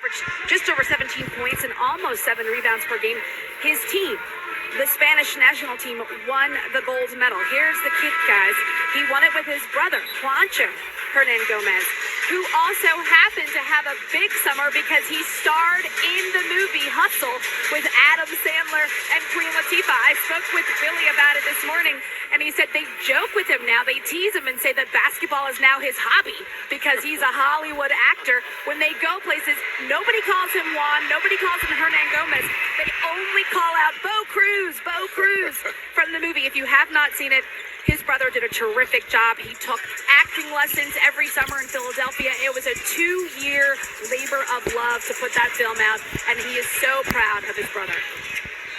averaged just over 17 points and almost 7 rebounds per game. His team, the Spanish national team, won the gold medal. Here's the kick, guys. He won it with his brother, Juancho Hernan Gomez, who also happened to have a big summer because he starred in the movie Hustle with Adam Sandler and Queen Latifah. I spoke with Billy about it this morning, and he said they joke with him now. They tease him and say that basketball is now his hobby because he's a Hollywood actor. When they go places, nobody calls him Juan, nobody calls him Hernan Gomez. They only call out Bo Cruz from the movie. If you have not seen it, his brother did a terrific job. He took acting lessons every summer in Philadelphia. It was a 2-year labor of love to put that film out, and he is so proud of his brother.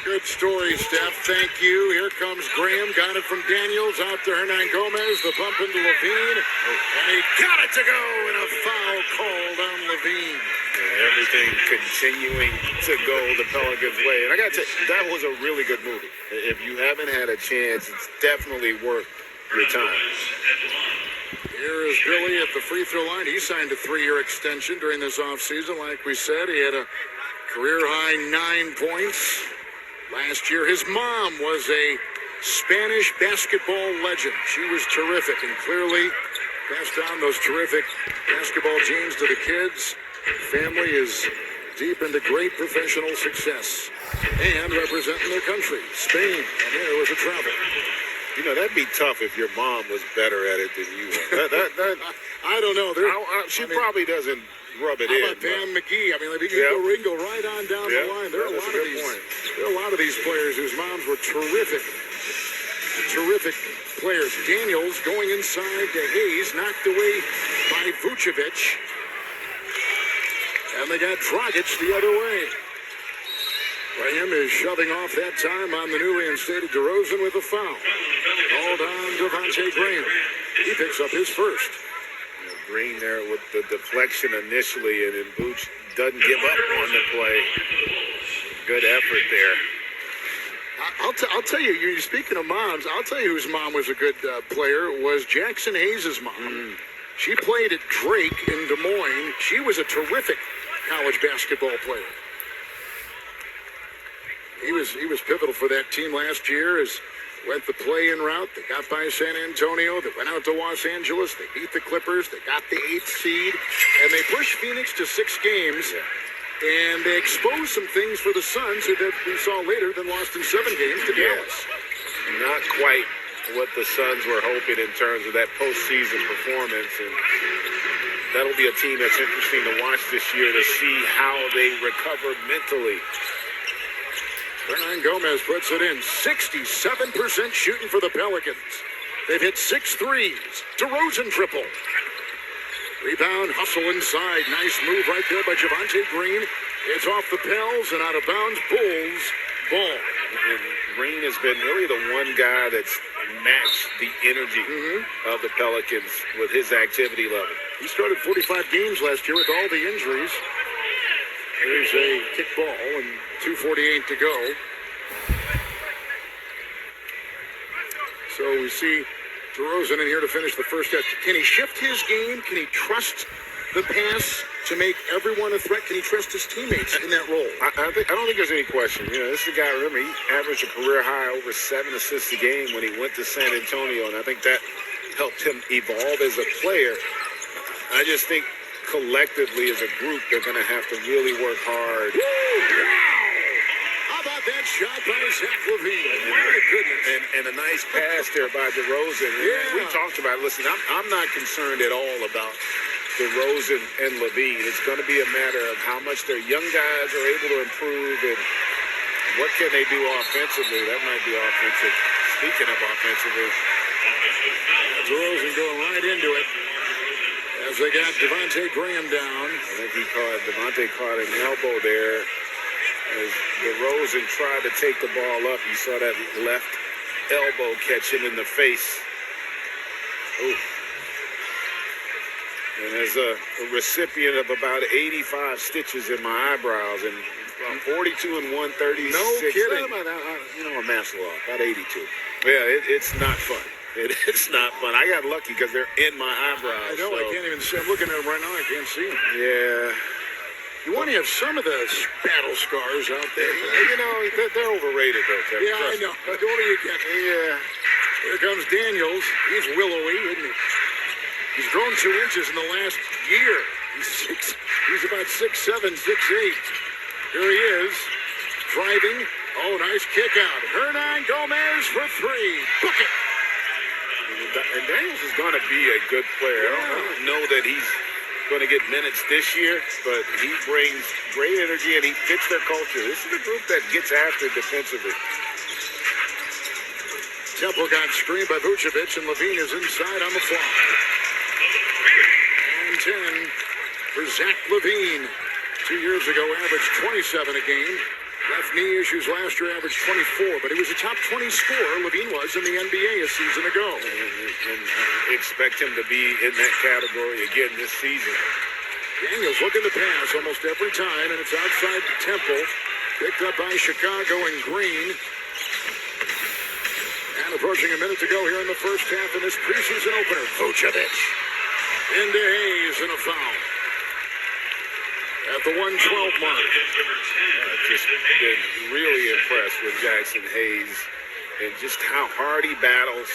Good story, Steph. Thank you. Here comes Graham. Got it from Daniels. Out to Hernan Gomez. The bump into Levine. And he got it to go. And a foul called on Levine. Yeah, everything continuing to go the Pelicans' way. And I got to tell you, that was a really good movie. If you haven't had a chance, it's definitely worth your time. Here is Billy at the free throw line. He signed a 3-year extension during this offseason. Like we said, he had a career-high 9 points. Last year, his mom was a Spanish basketball legend. She was terrific and clearly passed down those terrific basketball genes to the kids. Family is deep into great professional success and representing their country, Spain, and there was a travel. You know, that'd be tough if your mom was better at it than you were. I don't know. She probably doesn't rub it how in. about Pam McGee? I mean, we can go right on down the line. There are a lot of these players whose moms were terrific players. Daniels going inside to Hayes, knocked away by Vucevic. And they got Dragic the other way. Graham is shoving off that time on the newly instated DeRozan with a foul. Called on Devontae Graham. He picks up his first. Green there with the deflection initially, and then Vooch doesn't give up on the play. Good effort there. I'll tell you, you're speaking of moms, I'll tell you whose mom was a good player, was Jackson Hayes' mom. She played at Drake in Des Moines. She was a terrific college basketball player. He was pivotal for that team last year as went the play-in route. They got by San Antonio. They went out to Los Angeles. They beat the Clippers. They got the 8th seed. And they pushed Phoenix to 6 games. And they exposed some things for the Suns that we saw later, then lost in 7 games to Dallas. Not quite what the Suns were hoping in terms of that postseason performance. And that'll be a team that's interesting to watch this year to see how they recover mentally. Hernan Gomez puts it in. 67% shooting for the Pelicans. They've hit 6 threes. DeRozan triple. Rebound, hustle inside. Nice move right there by Javonte Green. It's off the Pels and out of bounds. Bulls ball. And Green has been really the one guy that's matched the energy of the Pelicans with his activity level. He started 45 games last year with all the injuries. There's a kick ball and 2:48 to go. So we see DeRozan in here to finish the first half. Can he shift his game? Can he trust the pass to make everyone a threat? Can he trust his teammates in that role? I don't think there's any question. You know, this is a guy, remember, he averaged a career high over 7 assists a game when he went to San Antonio, and I think that helped him evolve as a player. I just think collectively as a group, they're going to have to really work hard. Woo! Wow! How about that shot by Zach LaVine? My goodness. And a nice pass there by DeRozan. Yeah. We talked about it. Listen, I'm not concerned at all about DeRozan and LaVine. It's going to be a matter of how much their young guys are able to improve and what can they do offensively. That might be offensive. Speaking of offensively. DeRozan going right into it. As they got Devontae Graham down. I think Devontae caught an elbow there. As DeRozan tried to take the ball up, you saw that left elbow catch him in the face. Ooh. And as a recipient of about 85 stitches in my eyebrows and 42 and 136. No kidding. I'm master law, about 82. Yeah, it's not fun. It's not fun. I got lucky because they're in my eyebrows. I know. So. I can't even see. I'm looking at them right now. I can't see them. Yeah. You want to have some of those battle scars out there. You know, they're overrated, though, Kevin. Yeah, I know. The older you get. Yeah. Here comes Daniels. He's willowy, isn't he? He's grown 2 inches in the last year. He's about 6'7", 6'8". Here he is, driving. Oh, nice kick out. Hernan Gomez for 3. Book it. And Daniels is going to be a good player. I don't know that he's going to get minutes this year, but he brings great energy and he fits their culture. This is a group that gets after defensively. Temple got screened by Vucevic, and Levine is inside on the fly. And 10 for Zach Levine. 2 years ago, averaged 27 a game. Left knee issues last year, averaged 24, but he was a top 20 scorer, Levine was, in the NBA a season ago. And I expect him to be in that category again this season. Daniels looking to pass almost every time, and it's outside the Temple. Picked up by Chicago and Green. And approaching a minute to go here in the first half in this preseason opener. Vucevic into Hayes and a foul. At the 112 mark. I've just been really impressed with Jackson Hayes and just how hard he battles.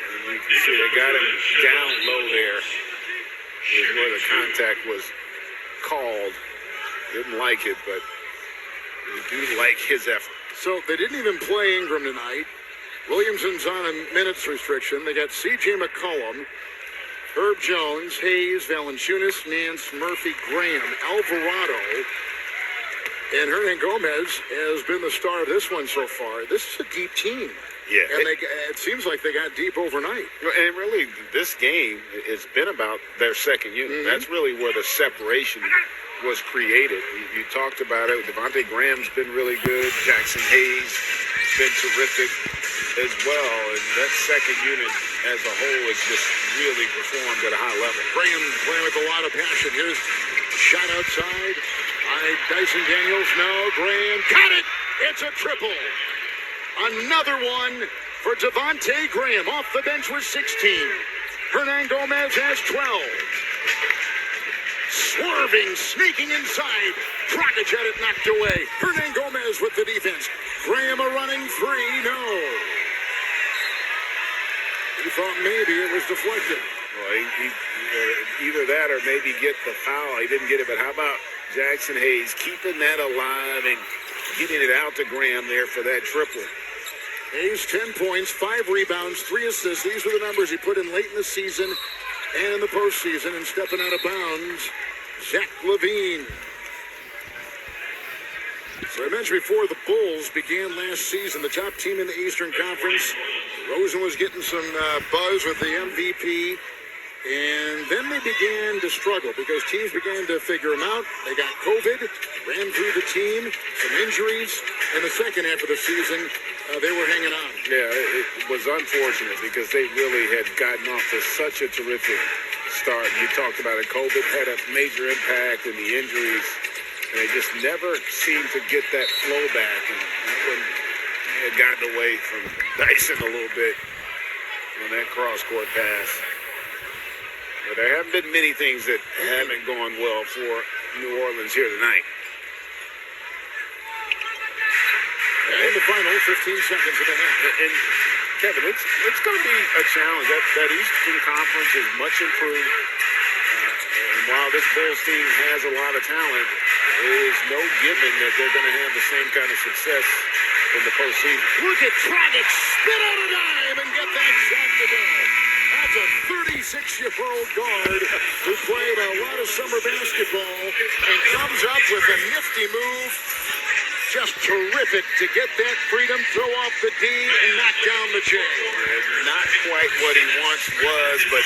And you can see they got him down low there is where the contact was called. Didn't like it, but you do like his effort. So they didn't even play Ingram tonight. Williamson's on a minutes restriction. They got C.J. McCollum, Herb Jones, Hayes, Valanciunas, Nance, Murphy, Graham, Alvarado, and Hernan Gomez has been the star of this one so far. This is a deep team. Yeah. And it seems like they got deep overnight. And really, this game has been about their second unit. That's really where the separation was created. You talked about it. Devontae Graham's been really good. Jackson Hayes been terrific as well. And that second unit as a whole has just really performed at a high level. Graham playing with a lot of passion. Here's shot outside by Dyson Daniels. No, Graham got it. It's a triple. Another one for Devontae Graham off the bench with 16. Hernan Gomez has 12. Swerving, sneaking inside. Dragic had it knocked away. Hernan Gomez with the defense. Graham a running three. No. He thought maybe it was deflected. Well, either that or maybe get the foul. He didn't get it, but how about Jackson Hayes keeping that alive and getting it out to Graham there for that triple? Hayes, 10 points, 5 rebounds, 3 assists. These were the numbers he put in late in the season and in the postseason. And stepping out of bounds, Zach Levine. So I mentioned before, the Bulls began last season, the top team in the Eastern Conference. Rosen was getting some buzz with the MVP. And then they began to struggle because teams began to figure them out. They got COVID, ran through the team, some injuries. In the second half of the season, they were hanging on. Yeah, it was unfortunate because they really had gotten off to such a terrific start. You talked about it. COVID had a major impact and the injuries. And they just never seemed to get that flow back. And that one had gotten away from Dyson a little bit on that cross-court pass. But there haven't been many things that haven't gone well for New Orleans here tonight. In the final 15 seconds of the half. And Kevin, it's going to be a challenge. That Eastern Conference is much improved. And while this Bulls team has a lot of talent, there is no given that they're going to have the same kind of success in the postseason. Look at Dragic spit out a dime and get that shot to go. That's a 36-year-old guard who played a lot of summer basketball and comes up with a nifty move. Just terrific to get that freedom, throw off the D, and knock down the chain. Not quite what he once was, but